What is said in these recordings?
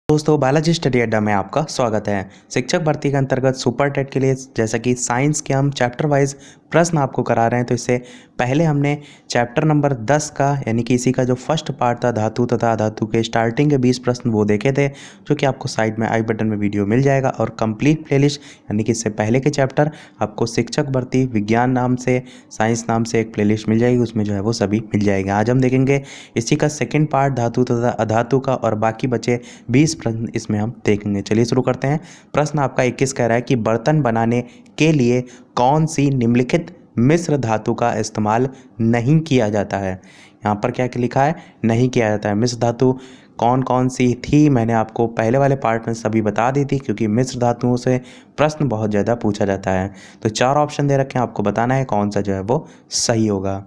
दोस्तों बालाजी स्टडी अड्डा में आपका स्वागत है। शिक्षक भर्ती के अंतर्गत सुपर टेट के लिए जैसा कि साइंस के हम चैप्टर वाइज प्रश्न आपको करा रहे हैं, तो इससे पहले हमने चैप्टर नंबर 10 का यानी कि इसी का जो फर्स्ट पार्ट था धातु तथा अधातु के स्टार्टिंग के 20 प्रश्न वो देखे थे, जो कि आपको साइड में आई बटन में वीडियो मिल जाएगा। और कंप्लीट प्लेलिस्ट यानी कि इससे पहले के चैप्टर आपको शिक्षक भर्ती विज्ञान नाम से, साइंस नाम से एक प्लेलिस्ट मिल जाएगी, उसमें जो है वो सभी मिल जाएंगे। आज हम देखेंगे इसी का सेकेंड पार्ट धातु तथा अधातु का, और बाकी बचे 20 प्रश्न इसमें हम देखेंगे। चलिए शुरू करते हैं। प्रश्न आपका 21 कह रहा है कि बर्तन बनाने के लिए कौन सी निम्नलिखित मिश्र धातु का इस्तेमाल नहीं किया जाता है। यहाँ पर क्या लिखा है, नहीं किया जाता है। मिश्र धातु कौन कौन सी थी मैंने आपको पहले वाले पार्ट में सभी बता दी थी, क्योंकि मिश्र धातुओं से प्रश्न बहुत ज़्यादा पूछा जाता है। तो 4 ऑप्शन दे रखे हैं, आपको बताना है कौन सा जो है वो सही होगा।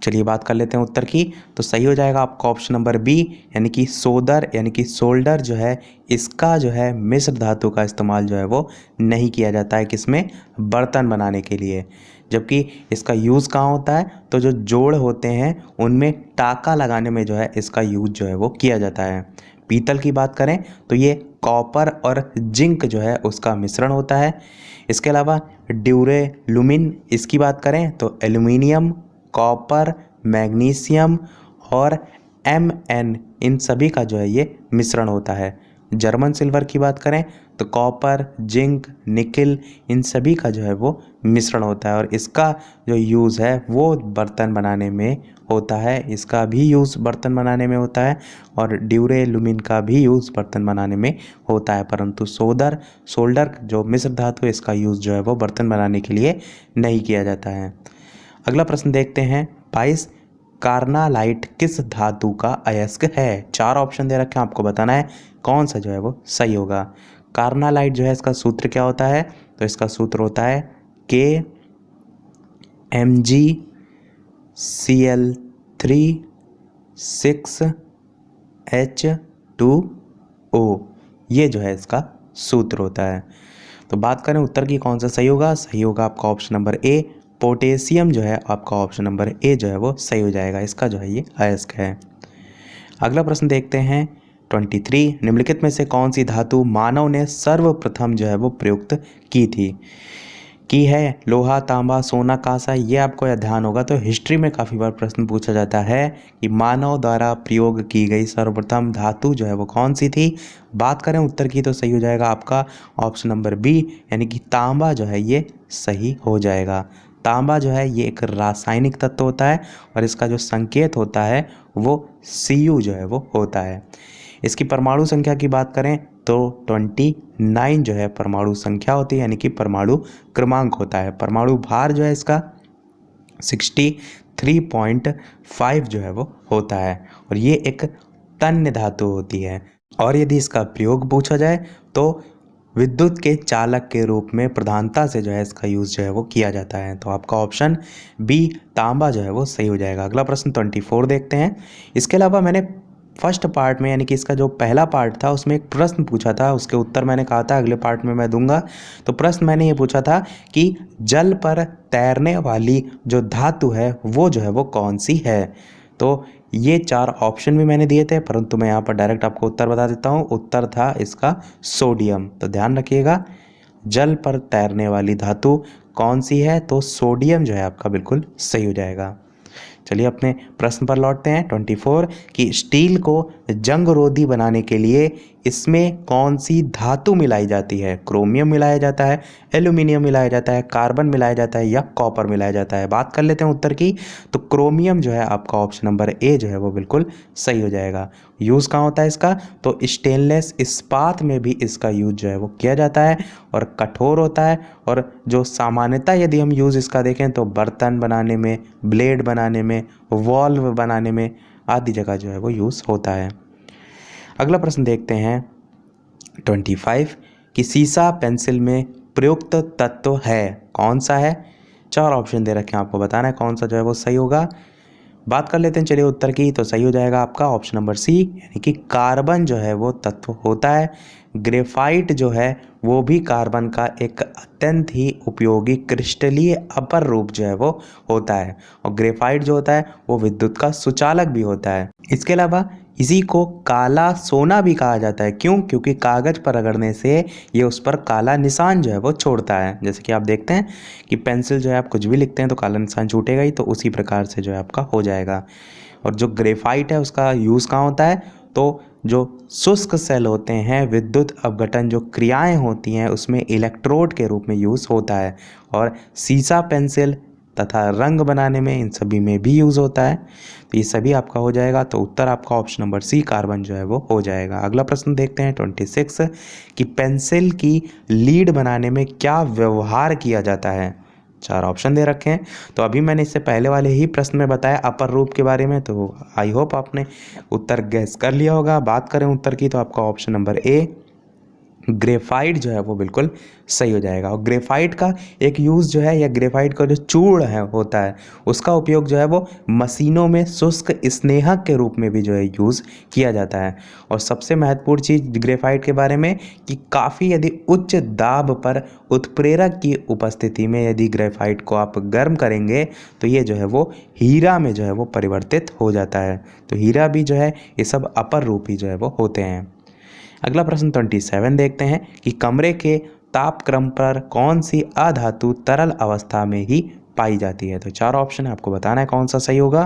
चलिए बात कर लेते हैं उत्तर की। तो सही हो जाएगा आपका ऑप्शन नंबर बी, यानी कि सोदर यानी कि सोल्डर जो है, इसका जो है मिश्र धातु का इस्तेमाल जो है वो नहीं किया जाता है। किसमें? बर्तन बनाने के लिए। जबकि इसका यूज़ कहाँ होता है, तो जो जोड़ होते हैं उनमें टाका लगाने में जो है इसका यूज जो है वो किया जाता है। पीतल की बात करें तो ये कॉपर और जिंक जो है उसका मिश्रण होता है। इसके अलावा ड्यूरेलुमिन इसकी बात करें तो एल्यूमिनियम, कॉपर, मैग्नीशियम और Mn इन सभी का जो है ये मिश्रण होता है। जर्मन सिल्वर की बात करें तो कॉपर, जिंक, निकिल इन सभी का जो है वो मिश्रण होता है, और इसका जो यूज़ है वो बर्तन बनाने में होता है। इसका भी यूज़ बर्तन बनाने में होता है, और ड्यूरेलुमिन का भी यूज़ बर्तन बनाने में होता है। परंतु सोल्डर जो मिश्र धातु है, इसका यूज़ जो है वो बर्तन बनाने के लिए नहीं किया जाता है। अगला प्रश्न देखते हैं। 22 कार्नालाइट किस धातु का अयस्क है। 4 ऑप्शन दे रखे हैं, आपको बताना है कौन सा जो है वो सही होगा। कार्नालाइट जो है इसका सूत्र क्या होता है, तो इसका सूत्र होता है KMgCl3 6H2O, ये जो है इसका सूत्र होता है। तो बात करें उत्तर की कौन सा सही होगा, सही होगा आपका ऑप्शन नंबर ए, पोटेशियम जो है आपका ऑप्शन नंबर ए जो है वो सही हो जाएगा। इसका जो है ये अयस्क है। अगला प्रश्न देखते हैं 23, निम्नलिखित में से कौन सी धातु मानव ने सर्वप्रथम जो है वो प्रयुक्त की है। लोहा, तांबा, सोना, कांसा, ये आपको ध्यान होगा। तो हिस्ट्री में काफ़ी बार प्रश्न पूछा जाता है कि मानव द्वारा प्रयोग की गई सर्वप्रथम धातु जो है वो कौन सी थी। बात करें उत्तर की तो सही हो जाएगा आपका ऑप्शन नंबर बी, यानी कि तांबा जो है ये सही हो जाएगा। तांबा जो है ये एक रासायनिक तत्व होता है, और इसका जो संकेत होता है वो Cu जो है वो होता है। इसकी परमाणु संख्या की बात करें तो 29 जो है परमाणु संख्या होती है, यानी कि परमाणु क्रमांक होता है। परमाणु भार जो है इसका 63.5 जो है वो होता है, और ये एक तन्य धातु होती है। और यदि इसका प्रयोग पूछा जाए तो विद्युत के चालक के रूप में प्रधानता से जो है इसका यूज़ जो है वो किया जाता है। तो आपका ऑप्शन बी तांबा जो है वो सही हो जाएगा। अगला प्रश्न 24 देखते हैं। इसके अलावा मैंने फर्स्ट पार्ट में यानी कि इसका जो पहला पार्ट था उसमें एक प्रश्न पूछा था, उसके उत्तर मैंने कहा था अगले पार्ट में मैं दूंगा। तो प्रश्न मैंने ये पूछा था कि जल पर तैरने वाली जो धातु है वो जो है वो कौन सी है। तो ये 4 ऑप्शन भी मैंने दिए थे, परंतु मैं यहाँ पर डायरेक्ट आपको उत्तर बता देता हूँ। उत्तर था इसका सोडियम। तो ध्यान रखिएगा, जल पर तैरने वाली धातु कौन सी है, तो सोडियम जो है आपका बिल्कुल सही हो जाएगा। चलिए अपने प्रश्न पर लौटते हैं 24, कि स्टील को जंगरोधी बनाने के लिए इसमें कौन सी धातु मिलाई जाती है। क्रोमियम मिलाया जाता है, एल्यूमिनियम मिलाया जाता है, कार्बन मिलाया जाता है, या कॉपर मिलाया जाता है। बात कर लेते हैं उत्तर की। तो क्रोमियम जो है आपका ऑप्शन नंबर ए जो है वो बिल्कुल सही हो जाएगा। यूज़ कहाँ होता है इसका, तो स्टेनलेस इस्पात में भी इसका यूज जो है वो किया जाता है, और कठोर होता है। और जो सामान्यतः यदि हम यूज़ इसका देखें तो बर्तन बनाने में, ब्लेड बनाने में, वॉल्व बनाने में आदि जगह जो है वो यूज़ होता है। अगला प्रश्न देखते हैं 25, कि सीसा पेंसिल में प्रयुक्त तत्व है, कौन सा है। 4 ऑप्शन दे रखे हैं, आपको बताना है कौन सा जो है वो सही होगा। बात कर लेते हैं चलिए उत्तर की। तो सही हो जाएगा आपका ऑप्शन नंबर सी, यानी कि कार्बन जो है वो तत्व होता है। ग्रेफाइट जो है वो भी कार्बन का एक अत्यंत ही उपयोगी क्रिस्टलीय अपर रूप जो है वो होता है, और ग्रेफाइट जो होता है वो विद्युत का सुचालक भी होता है। इसके अलावा इसी को काला सोना भी कहा जाता है। क्यों? क्योंकि कागज़ पर रगड़ने से ये उस पर काला निशान जो है वो छोड़ता है। जैसे कि आप देखते हैं कि पेंसिल जो है आप कुछ भी लिखते हैं तो काला निशान छूटेगा ही, तो उसी प्रकार से जो है आपका हो जाएगा। और जो ग्रेफाइट है उसका यूज़ कहाँ होता है? तो जो शुष्क सेल होते हैं, विद्युत अपघटन जो क्रियाएं होती हैं उसमें इलेक्ट्रोड के रूप में यूज़ होता है। और सीसा, पेंसिल तथा रंग बनाने में, इन सभी में भी यूज़ होता है। तो ये सभी आपका हो जाएगा। तो उत्तर आपका ऑप्शन नंबर सी कार्बन जो है वो हो जाएगा। अगला प्रश्न देखते हैं 26 कि पेंसिल की लीड बनाने में क्या व्यवहार किया जाता है। 4 ऑप्शन दे रखे हैं। तो अभी मैंने इससे पहले वाले ही प्रश्न में बताया अपर रूप के बारे में, तो आई होप आपने उत्तर गैस कर लिया होगा। बात करें उत्तर की तो आपका ऑप्शन नंबर ए ग्रेफाइट जो है वो बिल्कुल सही हो जाएगा। और ग्रेफाइट का एक यूज़ जो है, या ग्रेफाइट का जो चूर्ण है होता है उसका उपयोग जो है वो मशीनों में शुष्क स्नेहक के रूप में भी जो है यूज़ किया जाता है। और सबसे महत्वपूर्ण चीज़ ग्रेफाइट के बारे में कि काफ़ी यदि उच्च दाब पर उत्प्रेरक की उपस्थिति में यदि ग्रेफाइट को आप गर्म करेंगे तो ये जो है वो हीरा में जो है वो परिवर्तित हो जाता है। तो हीरा भी जो है ये सब अपर रूप ही जो है वो होते हैं। अगला प्रश्न 27 देखते हैं कि कमरे के तापक्रम पर कौन सी अधातु तरल अवस्था में ही पाई जाती है। तो 4 ऑप्शन है, आपको बताना है कौन सा सही होगा।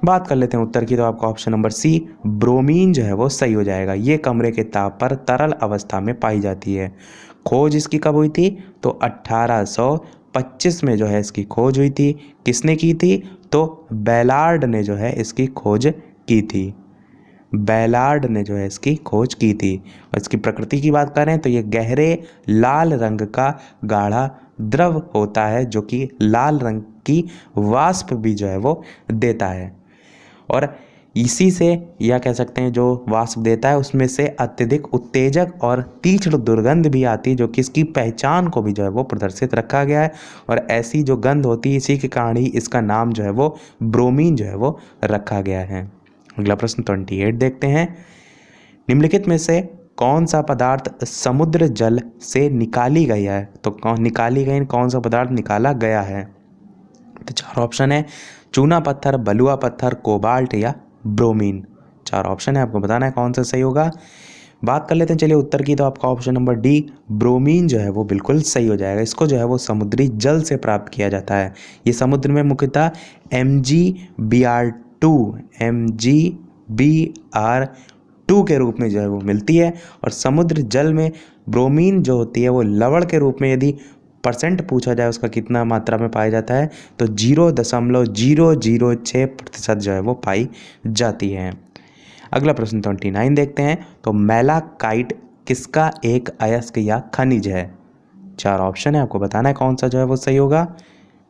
बात कर लेते हैं उत्तर की तो आपका ऑप्शन नंबर सी ब्रोमीन जो है वो सही हो जाएगा। ये कमरे के ताप पर तरल अवस्था में पाई जाती है। खोज इसकी कब हुई थी? तो 1825 में जो है इसकी खोज हुई थी। किसने की थी? तो बैलार्ड ने जो है इसकी खोज की थी। बैलार्ड ने जो है इसकी खोज की थी। और इसकी प्रकृति की बात करें तो ये गहरे लाल रंग का गाढ़ा द्रव होता है जो कि लाल रंग की वाष्प भी जो है वो देता है। और इसी से या कह सकते हैं जो वाष्प देता है उसमें से अत्यधिक उत्तेजक और तीक्ष्ण दुर्गंध भी आती है, जो कि इसकी पहचान को भी जो है वो प्रदर्शित रखा गया है। और ऐसी जो गंध होती है इसी के कारण ही इसका नाम जो है वो ब्रोमीन जो है वो रखा गया है। अगला प्रश्न 28 देखते हैं। निम्नलिखित में से कौन सा पदार्थ समुद्र जल से निकाली गई है? तो कौन सा पदार्थ निकाला गया है? तो 4 ऑप्शन है, चूना पत्थर, बलुआ पत्थर, कोबाल्ट या ब्रोमीन। 4 ऑप्शन है, आपको बताना है कौन सा सही होगा। बात कर लेते हैं चलिए उत्तर की तो आपका ऑप्शन नंबर डी ब्रोमीन जो है वो बिल्कुल सही हो जाएगा। इसको जो है वो समुद्री जल से प्राप्त किया जाता है। ये समुद्र में मुख्यतः MgBr2 के रूप में जो है वो मिलती है। और समुद्र जल में ब्रोमीन जो होती है वो लवण के रूप में यदि परसेंट पूछा जाए उसका कितना मात्रा में पाया जाता है तो 0.006% जो है वो पाई जाती है। अगला प्रश्न 29 देखते हैं। तो मैलाकाइट किसका एक अयस्क या खनिज है? 4 ऑप्शन है, आपको बताना है कौन सा जो है वो सही होगा।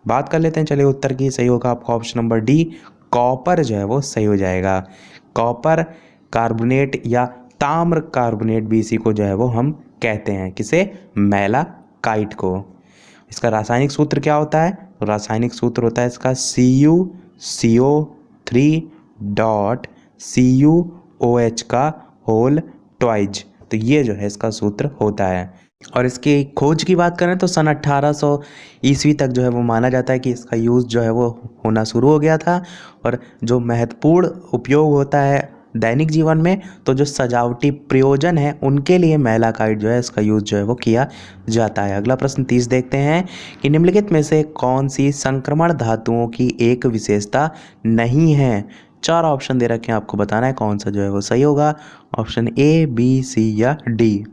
बात कर लेते हैं चलिए उत्तर की। सही होगा आपका ऑप्शन नंबर डी कॉपर जो है वो सही हो जाएगा। कॉपर कार्बोनेट या ताम्र कार्बोनेट भी इसी को जो है वो हम कहते हैं। किसे? मैलाकाइट को। इसका रासायनिक सूत्र क्या होता है? तो रासायनिक सूत्र होता है इसका CuCO3.CuOH का होल ट्वाइज। तो ये जो है इसका सूत्र होता है। और इसकी खोज की बात करें तो सन 1800 ईस्वी तक जो है वो माना जाता है कि इसका यूज़ जो है वो होना शुरू हो गया था। और जो महत्वपूर्ण उपयोग होता है दैनिक जीवन में, तो जो सजावटी प्रयोजन है उनके लिए मैलाकाइट जो है इसका यूज़ जो है वो किया जाता है। अगला प्रश्न 30 देखते हैं कि निम्नलिखित में से कौन सी संक्रमण धातुओं की एक विशेषता नहीं है? 4 ऑप्शन दे रखे हैं, आपको बताना है कौन सा जो है वो सही होगा। ऑप्शन ए, बी, सी या डी।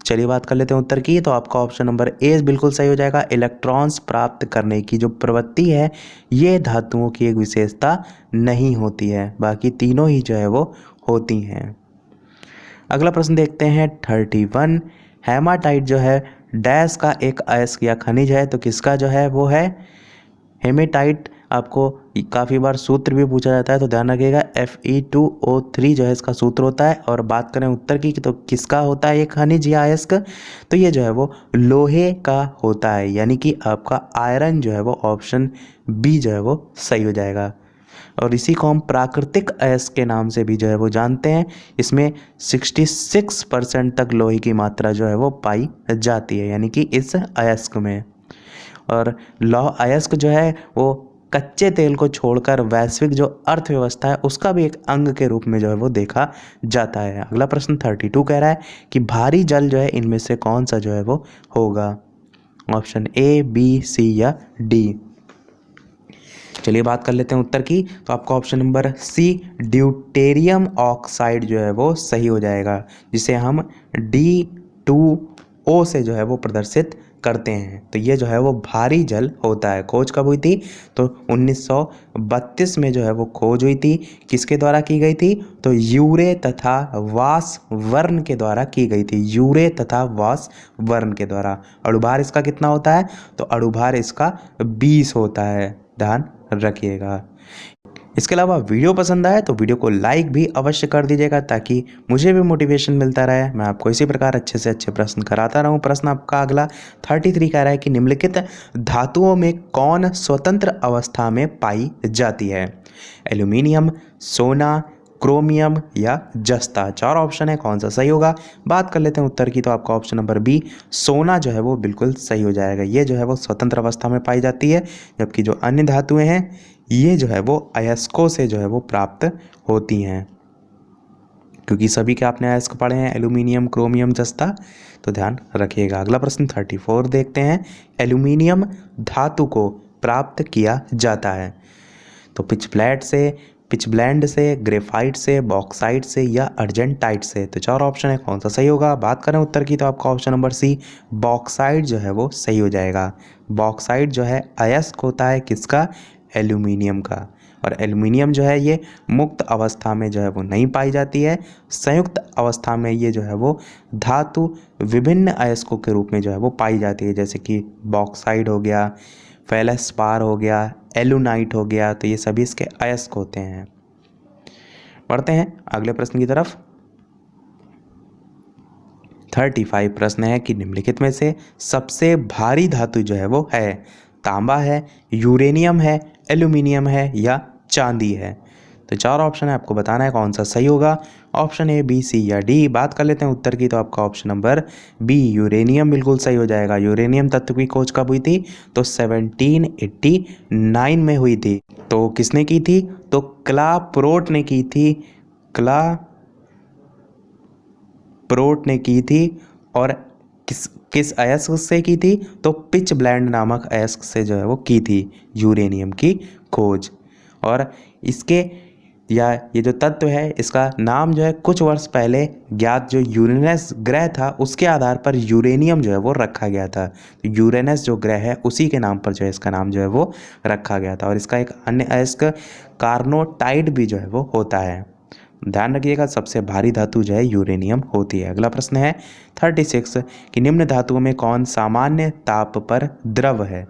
चलिए बात कर लेते हैं उत्तर की। तो आपका ऑप्शन नंबर ए बिल्कुल सही हो जाएगा। इलेक्ट्रॉन्स प्राप्त करने की जो प्रवृत्ति है ये धातुओं की एक विशेषता नहीं होती है, बाकी तीनों ही जो है वो होती हैं। अगला प्रश्न देखते हैं 31। हेमाटाइट जो है डैश का एक अयस्क या खनिज है, तो किसका जो है वो है? हेमेटाइट आपको काफ़ी बार सूत्र भी पूछा जाता है तो ध्यान रखिएगा Fe2O3 जो है इसका सूत्र होता है। और बात करें उत्तर की तो किसका होता है ये खनिज या अयस्क? तो ये जो है वो लोहे का होता है, यानी कि आपका आयरन जो है वो ऑप्शन बी जो है वो सही हो जाएगा। और इसी को हम प्राकृतिक अयस्क के नाम से भी जो है वो जानते हैं। इसमें 66% तक लोहे की मात्रा जो है वो पाई जाती है, यानी कि इस अयस्क में। और लौह अयस्क जो है वो कच्चे तेल को छोड़कर वैश्विक जो अर्थव्यवस्था है उसका भी एक अंग के रूप में जो है वो देखा जाता है। अगला प्रश्न 32 कह रहा है कि भारी जल जो है इनमें से कौन सा जो है वो होगा? ऑप्शन ए, बी, सी या डी। चलिए बात कर लेते हैं उत्तर की। तो आपका option number C deuterium oxide जो है वो सही हो जाएगा, जिसे हम D2O से जो है वो प्रदर्शित करते हैं। तो ये जो है वो भारी जल होता है। खोज कब हुई थी? तो 1932 में जो है वो खोज हुई थी। किसके द्वारा की गई थी? तो यूरे तथा वासवर्न के द्वारा की गई थी। यूरे तथा वासवर्न के द्वारा। अणुभार इसका कितना होता है? तो अणुभार इसका 20 होता है, ध्यान रखिएगा। इसके अलावा वीडियो पसंद आए तो वीडियो को लाइक भी अवश्य कर दीजिएगा, ताकि मुझे भी मोटिवेशन मिलता रहे, मैं आपको इसी प्रकार अच्छे से अच्छे प्रश्न कराता रहूं। प्रश्न आपका अगला 33 कह रहा है कि निम्नलिखित धातुओं में कौन स्वतंत्र अवस्था में पाई जाती है? एल्यूमिनियम, सोना, क्रोमियम या जस्ता। 4 ऑप्शन है, कौन सा सही होगा? बात कर लेते हैं उत्तर की। तो आपका ऑप्शन नंबर बी सोना जो है वो बिल्कुल सही हो जाएगा। ये जो है वो स्वतंत्र अवस्था में पाई जाती है, जबकि जो अन्य धातुएं हैं ये जो है वो अयस्कों से जो है वो प्राप्त होती हैं, क्योंकि सभी के आपने अयस्क पढ़े हैं, एल्यूमिनियम, क्रोमियम, जस्ता, तो ध्यान रखिएगा। अगला प्रश्न 34 देखते हैं। एल्यूमिनियम धातु को प्राप्त किया जाता है तो पिचब्लेंड से, ग्रेफाइट से, बॉक्साइट से या अर्जेंटाइट से। तो 4 ऑप्शन है, कौन सा सही होगा? बात करें उत्तर की तो आपका ऑप्शन नंबर सी बॉक्साइट जो है वो सही हो जाएगा। बॉक्साइट जो है अयस्क होता है किसका? एल्यूमिनियम का। और एल्यूमिनियम जो है ये मुक्त अवस्था में जो है वो नहीं पाई जाती है। संयुक्त अवस्था में ये जो है वो धातु विभिन्न अयस्कों के रूप में जो है वो पाई जाती है, जैसे कि बॉक्साइड हो गया, फेल्सपार हो गया, एलुनाइट हो गया। तो ये सभी इसके अयस्क होते हैं। बढ़ते हैं अगले प्रश्न की तरफ। 35 प्रश्न है कि निम्नलिखित में से सबसे भारी धातु जो है वो है? तांबा है, यूरेनियम है, एल्यूमिनियम है या चांदी है। तो 4 ऑप्शन है, आपको बताना है कौन सा सही होगा। ऑप्शन ए, बी, सी या डी। बात कर लेते हैं उत्तर की। तो आपका ऑप्शन नंबर बी यूरेनियम बिल्कुल सही हो जाएगा। यूरेनियम तत्व की खोज कब हुई थी? तो 1789 में हुई थी। तो किसने की थी? तो क्लाप्रोट ने की थी। क्लाप्रोट ने की थी। और किस अयस्क से की थी? तो पिचब्लेंड नामक अयस्क से जो है वो की थी यूरेनियम की खोज। और इसके या ये जो तत्व है इसका नाम जो है कुछ वर्ष पहले ज्ञात जो यूरेनस ग्रह था उसके आधार पर यूरेनियम जो है वो रखा गया था। तो यूरेनस जो ग्रह है उसी के नाम पर जो है इसका नाम जो है वो रखा गया था। और इसका एक अन्य अयस्क कार्नोटाइट भी जो है वो होता है। ध्यान रखिएगा, सबसे भारी धातु जो है यूरेनियम होती है। अगला प्रश्न है 36 कि निम्न धातुओं में कौन सामान्य ताप पर द्रव है?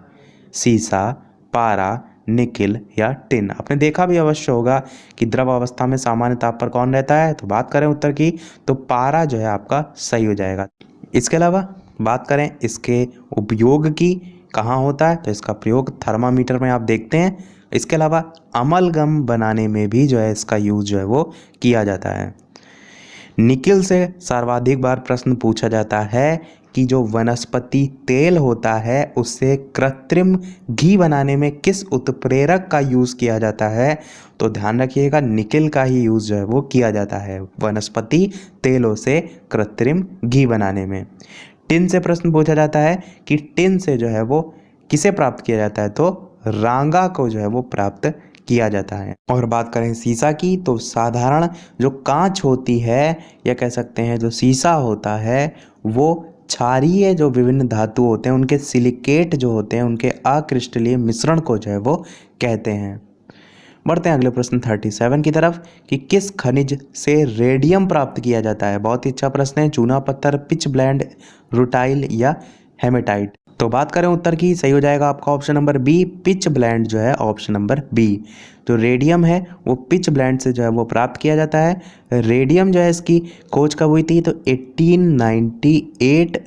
सीसा, पारा, निकिल या टिन। आपने देखा भी अवश्य होगा कि द्रव अवस्था में सामान्य ताप पर कौन रहता है। तो बात करें उत्तर की तो पारा जो है आपका सही हो जाएगा। इसके अलावा बात करें इसके उपयोग की, कहाँ होता है? तो इसका प्रयोग थर्मामीटर में आप देखते हैं। इसके अलावा अमलगम बनाने में भी जो है इसका यूज जो है वो किया जाता है। निकिल से सर्वाधिक बार प्रश्न पूछा जाता है कि जो वनस्पति तेल होता है उससे कृत्रिम घी बनाने में किस उत्प्रेरक का यूज़ किया जाता है? तो ध्यान रखिएगा, निकिल का ही यूज़ जो है वो किया जाता है वनस्पति तेलों से कृत्रिम घी बनाने में। टिन से प्रश्न पूछा जाता है कि टिन से जो है वो किसे प्राप्त किया जाता है? तो रांगा को जो है वो प्राप्त किया जाता है। और बात करें सीसा की तो साधारण जो कांच होती है या कह सकते हैं जो सीसा होता है वो क्षारीय जो विभिन्न धातु होते हैं उनके सिलिकेट जो होते हैं उनके अक्रिस्टलीय मिश्रण को जो है वो कहते हैं। बढ़ते हैं अगले प्रश्न 37 की तरफ कि किस खनिज से रेडियम प्राप्त किया जाता है? बहुत ही अच्छा प्रश्न है। चूना पत्थर, पिचब्लेंड, रूटाइल या हेमेटाइट। तो बात करें उत्तर की, सही हो जाएगा आपका ऑप्शन नंबर बी पिचब्लेंड जो है ऑप्शन नंबर बी। जो रेडियम है वो पिचब्लेंड से जो है वो प्राप्त किया जाता है। रेडियम जो है इसकी खोज कब हुई थी? तो 1898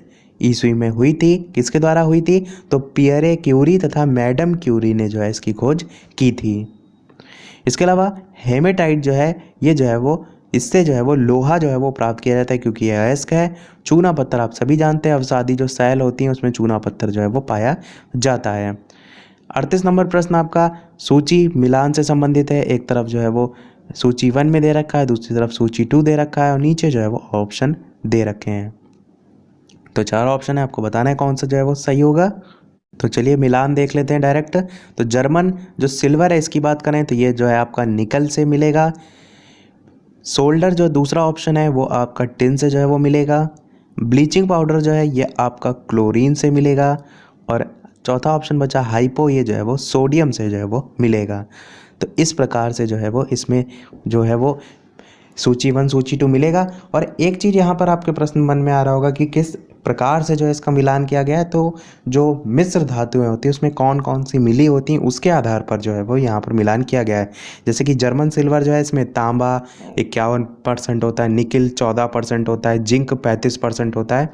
ईस्वी में हुई थी। किसके द्वारा हुई थी? तो पियरे क्यूरी तथा मैडम क्यूरी ने जो है इसकी खोज की थी। इसके अलावा हेमेटाइट जो है ये जो है वो इससे जो है वो लोहा जो है वो प्राप्त किया जाता है, क्योंकि यह अयस्क है। चूना पत्थर आप सभी जानते हैं, अवसादी जो सैल होती हैं उसमें चूना पत्थर जो है वो पाया जाता है। 38 नंबर प्रश्न आपका सूची मिलान से संबंधित है। एक तरफ जो है वो सूची 1 में दे रखा है, दूसरी तरफ सूची 2 दे रखा है और नीचे जो है वो ऑप्शन दे रखे हैं। तो 4 ऑप्शन है, आपको बताना है कौन सा जो है वो सही होगा। तो चलिए मिलान देख लेते हैं डायरेक्ट। तो जर्मन जो सिल्वर है इसकी बात करें तो ये जो है आपका निकल से मिलेगा। सोल्डर जो दूसरा ऑप्शन है वो आपका टिन से जो है वो मिलेगा। ब्लीचिंग पाउडर जो है ये आपका क्लोरीन से मिलेगा। और चौथा ऑप्शन बचा हाइपो, ये जो है वो सोडियम से जो है वो मिलेगा। तो इस प्रकार से जो है वो इसमें जो है वो सूची 1 सूची 2 मिलेगा। और एक चीज़ यहाँ पर आपके प्रश्न मन में आ रहा होगा कि किस प्रकार से जो है इसका मिलान किया गया है। तो जो मिश्र धातुएं होती हैं उसमें कौन कौन सी मिली होती हैं उसके आधार पर जो है वो यहाँ पर मिलान किया गया है। जैसे कि जर्मन सिल्वर जो है इसमें तांबा 51% होता है, निकिल 14% होता है, जिंक 35% होता है।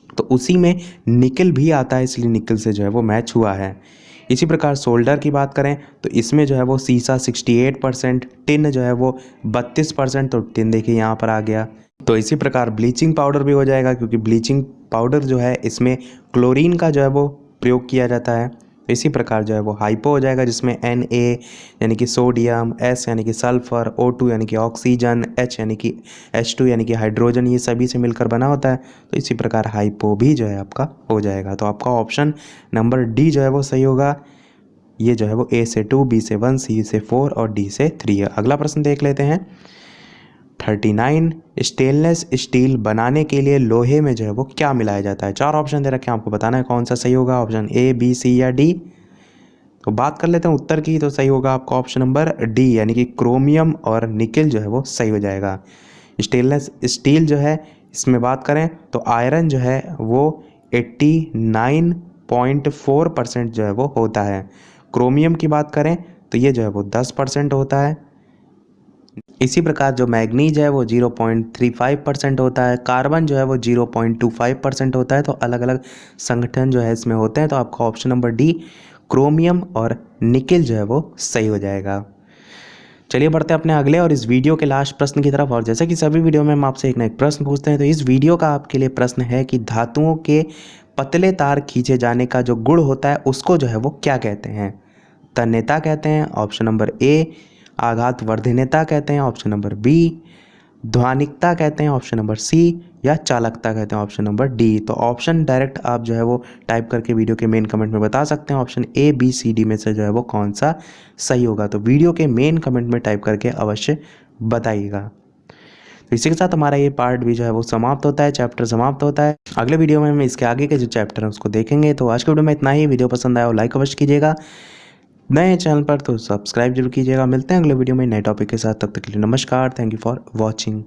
तो उसी में निकिल भी आता है, इसलिए निकिल से जो है वो मैच हुआ है। इसी प्रकार सोल्डर की बात करें तो इसमें जो है वो सीसा 68%, टिन जो है वो 32%, तो टिन देखिए यहाँ पर आ गया। तो इसी प्रकार ब्लीचिंग पाउडर भी हो जाएगा, क्योंकि ब्लीचिंग पाउडर जो है इसमें क्लोरीन का जो है वो प्रयोग किया जाता है। तो इसी प्रकार जो है वो हाइपो हो जाएगा, जिसमें Na यानी कि सोडियम, S यानी कि सल्फर, O2 यानी कि ऑक्सीजन, H यानी कि H2 यानी कि हाइड्रोजन, ये सभी से मिलकर बना होता है। तो इसी प्रकार हाइपो भी जो है आपका हो जाएगा। तो आपका ऑप्शन नंबर डी जो है वो सही होगा। ये जो है वो A से 2, B से 1, C से 4 और D से 3 है। अगला प्रश्न देख लेते हैं 39। स्टेनलेस स्टील बनाने के लिए लोहे में जो है वो क्या मिलाया जाता है। 4 ऑप्शन दे रखे हैं, आपको बताना है कौन सा सही होगा। ऑप्शन A, B, C या D। तो बात कर लेते हैं उत्तर की। तो सही होगा आपका ऑप्शन नंबर D यानी कि क्रोमियम और निकिल जो है वो सही हो जाएगा। स्टेनलेस स्टील जो है इसमें बात करें तो आयरन जो है वो 89.4% जो है वो होता है। क्रोमियम की बात करें तो ये जो है वो 10% होता है। इसी प्रकार जो मैग्नीज है वो 0.35% होता है। कार्बन जो है वो 0.25% होता है। तो अलग अलग संगठन जो है इसमें होते हैं। तो आपका ऑप्शन नंबर डी क्रोमियम और निकिल जो है वो सही हो जाएगा। चलिए बढ़ते हैं अपने अगले और इस वीडियो के लास्ट प्रश्न की तरफ। और जैसे कि सभी वीडियो में हम आपसे एक ना एक प्रश्न पूछते हैं, तो इस वीडियो का आपके लिए प्रश्न है कि धातुओं के पतले तार खींचे जाने का जो गुण होता है उसको जो है वो क्या कहते हैं। तन्यता कहते हैं, ऑप्शन नंबर ए। आघात वर्धनीयता कहते हैं, ऑप्शन नंबर बी। ध्वनिकता कहते हैं, ऑप्शन नंबर सी। या चालकता कहते हैं, ऑप्शन नंबर डी। तो ऑप्शन डायरेक्ट आप जो है वो टाइप करके वीडियो के मेन कमेंट में बता सकते हैं। Option A, B, C, D में से जो है वो कौन सा सही होगा। तो वीडियो के मेन कमेंट में टाइप करके अवश्य बताइएगा। तो इसी के साथ हमारा ये पार्ट भी जो है वो समाप्त होता है, चैप्टर समाप्त होता है। अगले वीडियो में हम इसके आगे के जो चैप्टर हैं उसको देखेंगे। तो आज के वीडियो में इतना ही। वीडियो पसंद आया हो लाइक अवश्य कीजिएगा, नए हैं चैनल पर तो सब्सक्राइब जरूर कीजिएगा। मिलते हैं अगले वीडियो में नए टॉपिक के साथ, तब तक के लिए नमस्कार। Thank you for watching.